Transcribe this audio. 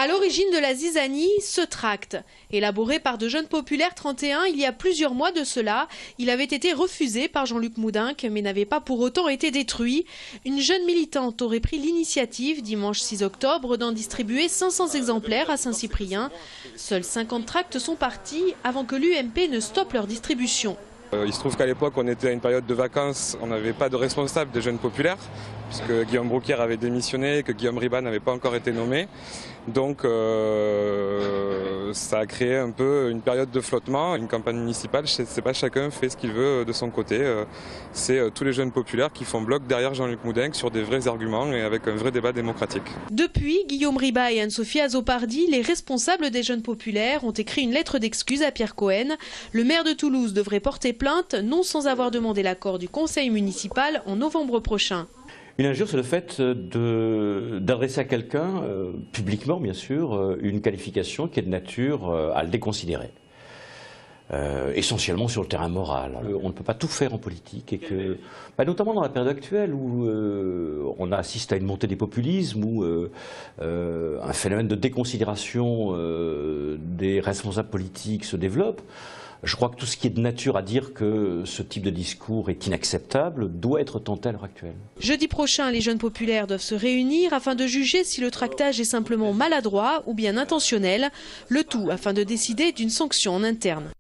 À l'origine de la zizanie, ce tract. Élaboré par de jeunes populaires 31 il y a plusieurs mois de cela, il avait été refusé par Jean-Luc Moudenc mais n'avait pas pour autant été détruit. Une jeune militante aurait pris l'initiative, dimanche 6 octobre, d'en distribuer 500 exemplaires à Saint-Cyprien. Seuls 50 tracts sont partis avant que l'UMP ne stoppe leur distribution. Il se trouve qu'à l'époque, on était à une période de vacances, on n'avait pas de responsable des jeunes populaires, puisque Guillaume Brouquière avait démissionné et que Guillaume Riban n'avait pas encore été nommé. Donc ça a créé un peu une période de flottement. Une campagne municipale, c'est pas chacun fait ce qu'il veut de son côté. C'est tous les jeunes populaires qui font bloc derrière Jean-Luc Moudenc sur des vrais arguments et avec un vrai débat démocratique. Depuis, Guillaume Riba et Anne-Sophie Azopardi, les responsables des jeunes populaires, ont écrit une lettre d'excuse à Pierre Cohen. Le maire de Toulouse devrait porter plainte, non sans avoir demandé l'accord du conseil municipal en novembre prochain. Une injure, c'est le fait d'adresser à quelqu'un, publiquement bien sûr, une qualification qui est de nature à le déconsidérer. Essentiellement sur le terrain moral. On ne peut pas tout faire en politique et que, notamment dans la période actuelle où on assiste à une montée des populismes, où un phénomène de déconsidération des responsables politiques se développe. Je crois que tout ce qui est de nature à dire que ce type de discours est inacceptable doit être tenté à l'heure actuelle. Jeudi prochain, les jeunes populaires doivent se réunir afin de juger si le tractage est simplement maladroit ou bien intentionnel, le tout afin de décider d'une sanction en interne.